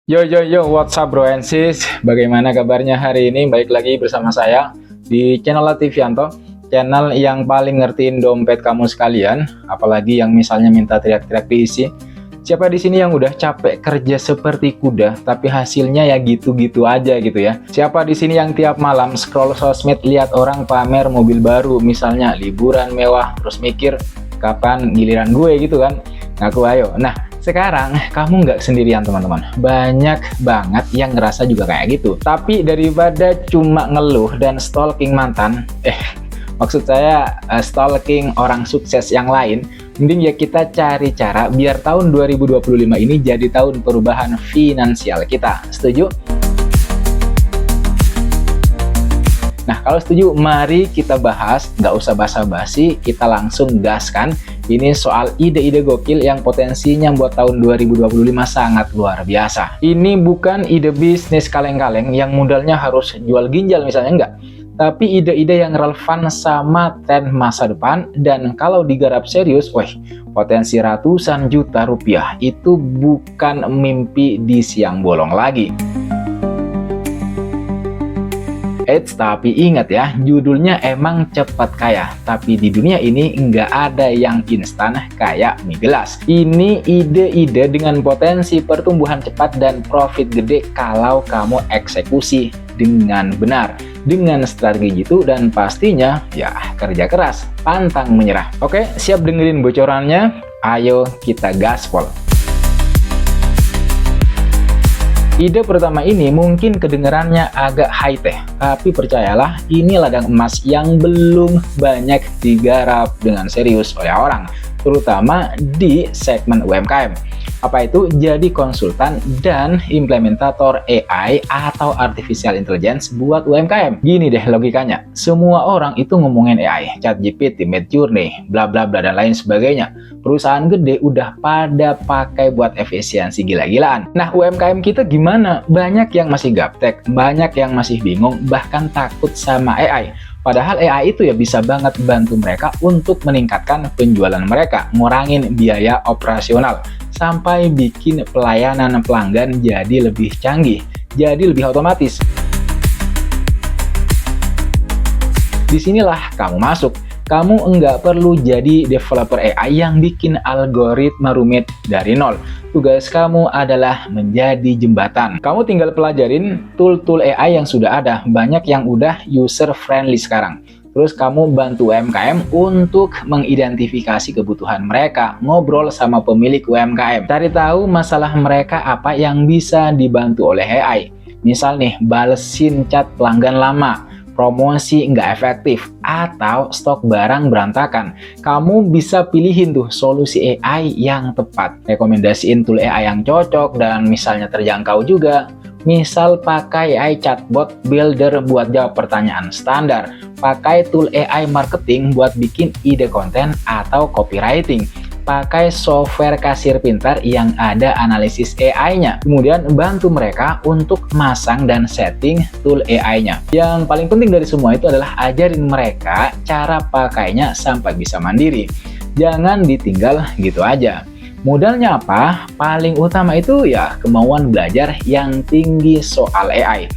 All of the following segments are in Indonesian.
Yo yo yo, what's up bro and sis? Bagaimana kabarnya hari ini? Balik lagi bersama saya di channel Lativianto, channel yang paling ngertiin dompet kamu sekalian, apalagi yang misalnya minta teriak-teriak diisi. Siapa di sini yang udah capek kerja seperti kuda, tapi hasilnya ya gitu-gitu aja gitu ya? Siapa di sini yang tiap malam scroll sosmed lihat orang pamer mobil baru, misalnya liburan mewah, terus mikir kapan giliran gue gitu kan? Ngaku ayo. Nah, sekarang kamu nggak sendirian teman-teman, banyak banget yang ngerasa juga kayak gitu. Tapi daripada cuma ngeluh dan stalking mantan, maksud saya stalking orang sukses yang lain, mending ya kita cari cara biar tahun 2025 ini jadi tahun perubahan finansial kita. Setuju? Nah, kalau setuju, mari kita bahas, nggak usah basa-basi, kita langsung gaskan. Ini soal ide-ide gokil yang potensinya buat tahun 2025 sangat luar biasa. Ini bukan ide bisnis kaleng-kaleng yang modalnya harus jual ginjal misalnya, enggak. Tapi ide-ide yang relevan sama tren masa depan, dan kalau digarap serius, potensi ratusan juta rupiah itu bukan mimpi di siang bolong lagi. Tapi ingat ya, judulnya emang cepat kaya, tapi di dunia ini nggak ada yang instan kayak mie gelas. Ini ide-ide dengan potensi pertumbuhan cepat dan profit gede kalau kamu eksekusi dengan benar, dengan strategi gitu, dan pastinya ya kerja keras, pantang menyerah. Oke, siap dengerin bocorannya? Ayo kita gaspol. Ide pertama ini mungkin kedengarannya agak high-tech, tapi percayalah, ini ladang emas yang belum banyak digarap dengan serius oleh orang, terutama di segmen UMKM. Apa itu? Jadi konsultan dan implementator AI atau Artificial Intelligence buat UMKM. Gini deh logikanya, semua orang itu ngomongin AI, ChatGPT, Midjourney, bla bla bla dan lain sebagainya. Perusahaan gede udah pada pakai buat efisiensi gila-gilaan. Nah, UMKM kita gimana? Banyak yang masih gaptek, banyak yang masih bingung, bahkan takut sama AI. Padahal AI itu ya bisa banget bantu mereka untuk meningkatkan penjualan mereka, ngurangin biaya operasional, sampai bikin pelayanan pelanggan jadi lebih canggih, jadi lebih otomatis. Disinilah kamu masuk. Kamu nggak perlu jadi developer AI yang bikin algoritma rumit dari nol. Tugas kamu adalah menjadi jembatan. Kamu tinggal pelajarin tool-tool AI yang sudah ada. Banyak yang udah user-friendly sekarang. Terus kamu bantu UMKM untuk mengidentifikasi kebutuhan mereka. Ngobrol sama pemilik UMKM. Cari tahu masalah mereka apa yang bisa dibantu oleh AI. Misal nih, balesin chat pelanggan lama, promosi nggak efektif, atau stok barang berantakan. Kamu bisa pilihin tuh solusi AI yang tepat. Rekomendasiin tool AI yang cocok dan misalnya terjangkau juga. Misal pakai AI chatbot builder buat jawab pertanyaan standar. Pakai tool AI marketing buat bikin ide konten atau copywriting. Pakai software kasir pintar yang ada analisis AI-nya. Kemudian bantu mereka untuk masang dan setting tool AI-nya. Yang paling penting dari semua itu adalah ajarin mereka cara pakainya sampai bisa mandiri. Jangan ditinggal gitu aja. Modalnya apa? Paling utama itu ya kemauan belajar yang tinggi soal AI.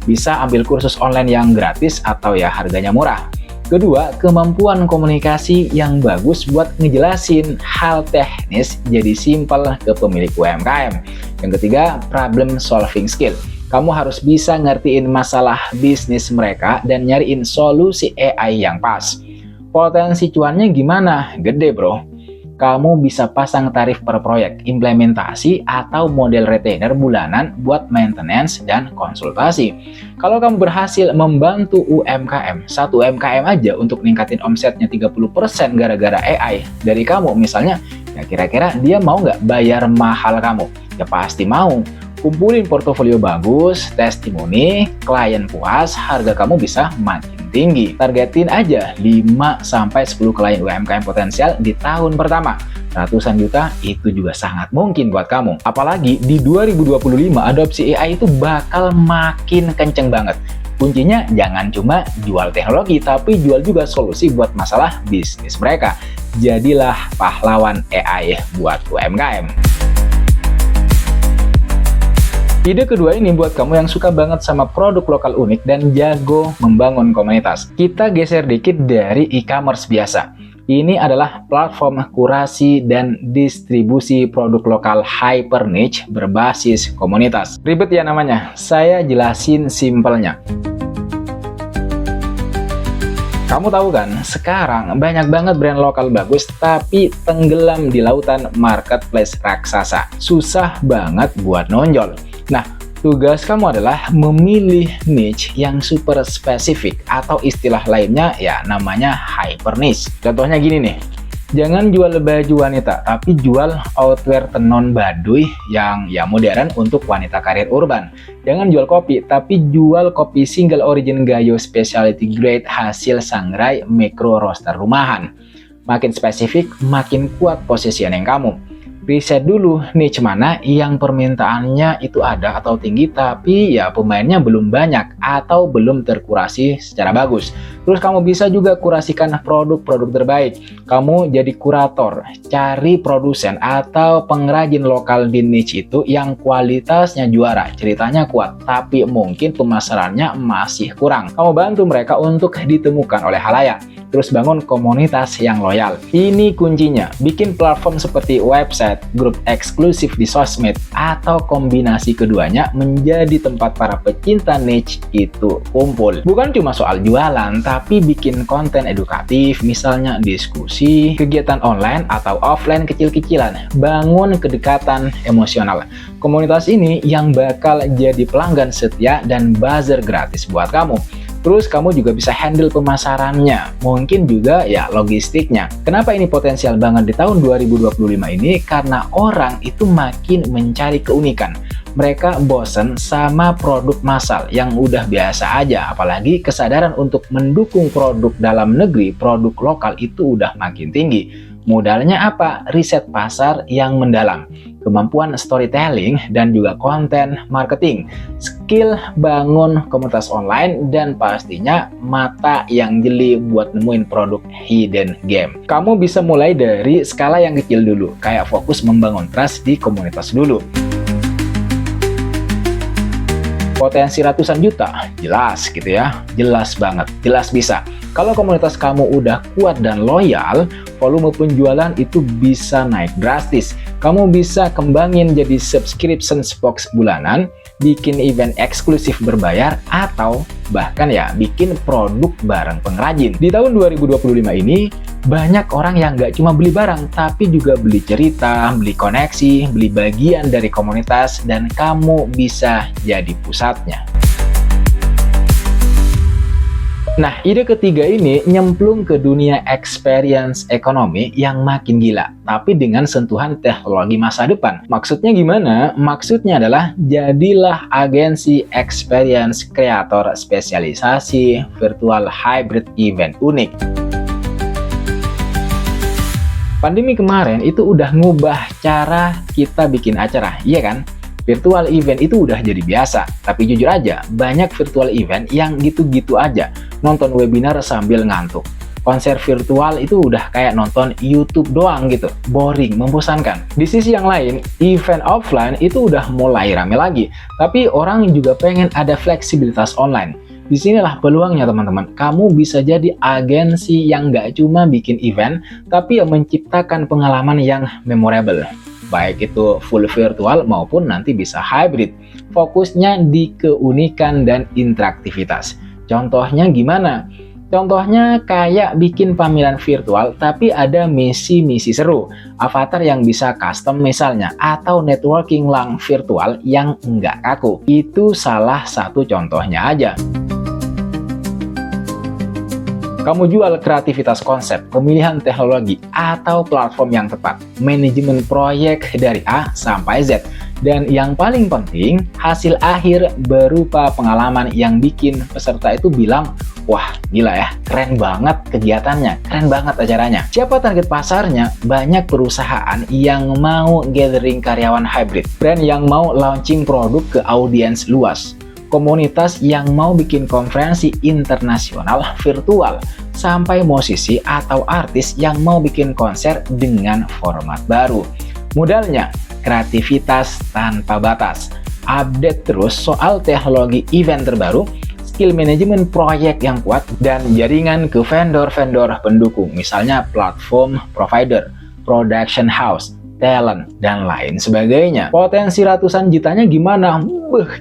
Bisa ambil kursus online yang gratis atau ya harganya murah. Kedua, kemampuan komunikasi yang bagus buat ngejelasin hal teknis jadi simpel ke pemilik UMKM. Yang ketiga, problem solving skill. Kamu harus bisa ngertiin masalah bisnis mereka dan nyariin solusi AI yang pas. Potensi cuannya gimana? Gede bro. Kamu bisa pasang tarif per proyek, implementasi, atau model retainer bulanan buat maintenance dan konsultasi. Kalau kamu berhasil membantu UMKM, satu UMKM aja untuk ningkatin omsetnya 30% gara-gara AI dari kamu misalnya, ya kira-kira dia mau nggak bayar mahal kamu? Ya pasti mau. Kumpulin portofolio bagus, testimoni, klien puas, harga kamu bisa makin tinggi. Targetin aja 5-10 klien UMKM potensial di tahun pertama. Ratusan juta itu juga sangat mungkin buat kamu. Apalagi di 2025 adopsi AI itu bakal makin kenceng banget. Kuncinya jangan cuma jual teknologi, tapi jual juga solusi buat masalah bisnis mereka. Jadilah pahlawan AI buat UMKM. Ide kedua ini buat kamu yang suka banget sama produk lokal unik dan jago membangun komunitas. Kita geser dikit dari e-commerce biasa. Ini adalah platform kurasi dan distribusi produk lokal hyper niche berbasis komunitas. Ribet ya namanya, saya jelasin simpelnya. Kamu tahu kan, sekarang banyak banget brand lokal bagus tapi tenggelam di lautan marketplace raksasa. Susah banget buat nonjol. Nah, tugas kamu adalah memilih niche yang super spesifik atau istilah lainnya ya namanya hyper niche. Contohnya gini nih. Jangan jual baju wanita, tapi jual outwear tenon baduy yang ya modern untuk wanita karir urban. Jangan jual kopi, tapi jual kopi single origin Gayo specialty grade hasil sangrai mikro roaster rumahan. Makin spesifik, makin kuat positioning kamu. Riset dulu niche mana yang permintaannya itu ada atau tinggi tapi ya pemainnya belum banyak atau belum terkurasi secara bagus. Terus kamu bisa juga kurasikan produk-produk terbaik. Kamu jadi kurator, cari produsen atau pengrajin lokal di niche itu yang kualitasnya juara, ceritanya kuat, tapi mungkin pemasarannya masih kurang. Kamu bantu mereka untuk ditemukan oleh khalayak. Terus bangun komunitas yang loyal. Ini kuncinya, bikin platform seperti website, grup eksklusif di sosmed, atau kombinasi keduanya menjadi tempat para pecinta niche itu kumpul. Bukan cuma soal jualan, tapi bikin konten edukatif, misalnya diskusi, kegiatan online atau offline kecil-kecilan, bangun kedekatan emosional. Komunitas ini yang bakal jadi pelanggan setia dan buzzer gratis buat kamu. Terus kamu juga bisa handle pemasarannya, mungkin juga ya logistiknya. Kenapa ini potensial banget di tahun 2025 ini? Karena orang itu makin mencari keunikan. Mereka bosen sama produk massal yang udah biasa aja, apalagi kesadaran untuk mendukung produk dalam negeri, produk lokal itu udah makin tinggi. Modalnya apa? Riset pasar yang mendalam, kemampuan storytelling dan juga konten marketing, skill bangun komunitas online, dan pastinya mata yang jeli buat nemuin produk hidden game. Kamu bisa mulai dari skala yang kecil dulu, kayak fokus membangun trust di komunitas dulu. Potensi ratusan juta, jelas gitu ya, jelas banget, jelas bisa. Kalau komunitas kamu udah kuat dan loyal, volume penjualan itu bisa naik drastis. Kamu bisa kembangin jadi subscription box bulanan, bikin event eksklusif berbayar, atau bahkan ya bikin produk bareng pengrajin. Di tahun 2025 ini, banyak orang yang nggak cuma beli barang, tapi juga beli cerita, beli koneksi, beli bagian dari komunitas, dan kamu bisa jadi pusatnya. Nah, ide ketiga ini nyemplung ke dunia experience ekonomi yang makin gila, tapi dengan sentuhan teknologi masa depan. Maksudnya gimana? Maksudnya adalah jadilah agensi experience creator spesialisasi virtual hybrid event unik. Pandemi kemarin itu udah ngubah cara kita bikin acara, iya kan? Virtual event itu udah jadi biasa, tapi jujur aja, banyak virtual event yang gitu-gitu aja, nonton webinar sambil ngantuk. Konser virtual itu udah kayak nonton YouTube doang gitu, boring, membosankan. Di sisi yang lain, event offline itu udah mulai rame lagi, tapi orang juga pengen ada fleksibilitas online. Disinilah peluangnya teman-teman, kamu bisa jadi agensi yang nggak cuma bikin event, tapi menciptakan pengalaman yang memorable. Baik itu full virtual maupun nanti bisa hybrid. Fokusnya di keunikan dan interaktivitas. Contohnya gimana? Contohnya kayak bikin pameran virtual tapi ada misi-misi seru. Avatar yang bisa custom misalnya, atau networking lang virtual yang enggak kaku. Itu salah satu contohnya aja. Kamu jual kreativitas konsep, pemilihan teknologi, atau platform yang tepat, manajemen proyek dari A sampai Z. Dan yang paling penting, hasil akhir berupa pengalaman yang bikin peserta itu bilang, wah gila ya, keren banget kegiatannya, keren banget acaranya. Siapa target pasarnya? Banyak perusahaan yang mau gathering karyawan hybrid, brand yang mau launching produk ke audiens luas, komunitas yang mau bikin konferensi internasional virtual, sampai musisi atau artis yang mau bikin konser dengan format baru. Modalnya, kreativitas tanpa batas. update terus soal teknologi event terbaru, skill manajemen proyek yang kuat, dan jaringan ke vendor-vendor pendukung, misalnya platform provider, production house, talent, dan lain sebagainya. Potensi ratusan jutanya gimana?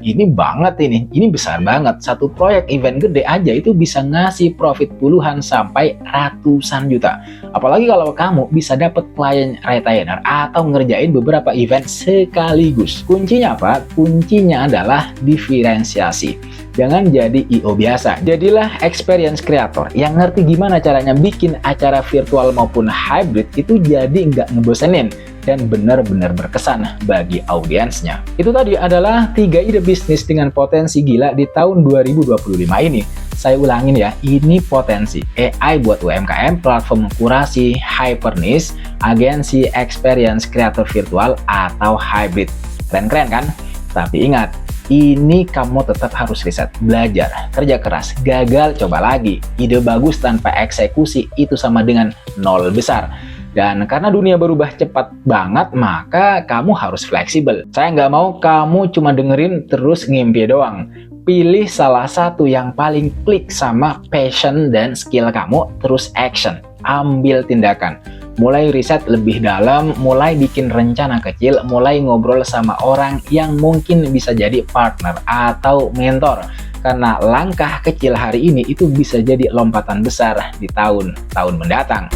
Ini banget ini besar banget. Satu proyek event gede aja itu bisa ngasih profit puluhan sampai ratusan juta. Apalagi kalau kamu bisa dapat klien retainer atau ngerjain beberapa event sekaligus. Kuncinya apa? Kuncinya adalah diferensiasi. Jangan jadi I.O. biasa. Jadilah experience creator yang ngerti gimana caranya bikin acara virtual maupun hybrid itu jadi nggak ngebosenin dan benar-benar berkesan bagi audiensnya. Itu tadi adalah 3 ide bisnis dengan potensi gila di tahun 2025 ini. Saya ulangin ya, ini potensi AI buat UMKM, platform kurasi, hyper niche, agensi experience creator virtual, atau hybrid. Keren-keren kan? Tapi ingat, ini kamu tetap harus riset, belajar, kerja keras, gagal, coba lagi. Ide bagus tanpa eksekusi itu sama dengan nol besar. Dan karena dunia berubah cepat banget, maka kamu harus fleksibel. Saya nggak mau kamu cuma dengerin terus ngimpi doang. Pilih salah satu yang paling klik sama passion dan skill kamu, terus action. Ambil tindakan. Mulai riset lebih dalam, mulai bikin rencana kecil, mulai ngobrol sama orang yang mungkin bisa jadi partner atau mentor. Karena langkah kecil hari ini itu bisa jadi lompatan besar di tahun-tahun mendatang.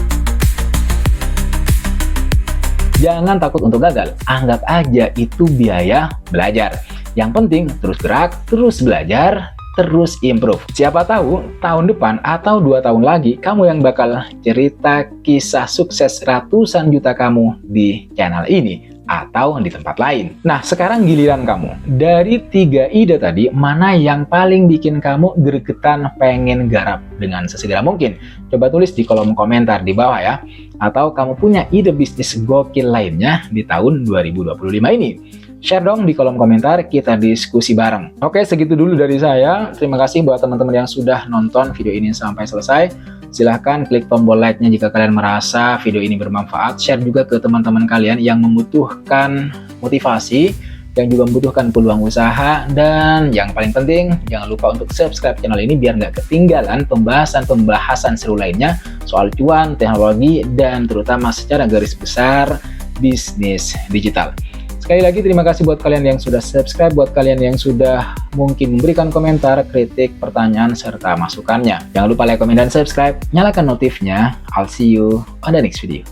Jangan takut untuk gagal, anggap aja itu biaya belajar. Yang penting terus gerak, terus belajar, terus improve. Siapa tahu tahun depan atau 2 tahun lagi kamu yang bakal cerita kisah sukses ratusan juta kamu di channel ini atau di tempat lain. Nah, sekarang giliran kamu. Dari 3 ide tadi, mana yang paling bikin kamu gregetan pengen garap dengan sesegera mungkin? Coba tulis di kolom komentar di bawah ya. Atau kamu punya ide bisnis gokil lainnya di tahun 2025 ini. Share dong di kolom komentar, kita diskusi bareng. Oke, segitu dulu dari saya. Terima kasih buat teman-teman yang sudah nonton video ini sampai selesai. Silahkan klik tombol like-nya jika kalian merasa video ini bermanfaat. Share juga ke teman-teman kalian yang membutuhkan motivasi, yang juga membutuhkan peluang usaha. Dan yang paling penting, jangan lupa untuk subscribe channel ini biar nggak ketinggalan pembahasan-pembahasan seru lainnya soal cuan, teknologi, dan terutama secara garis besar bisnis digital. Sekali lagi terima kasih buat kalian yang sudah subscribe, buat kalian yang sudah mungkin memberikan komentar, kritik, pertanyaan, serta masukannya. Jangan lupa like, komen, dan subscribe, nyalakan notifnya. I'll see you on the next video.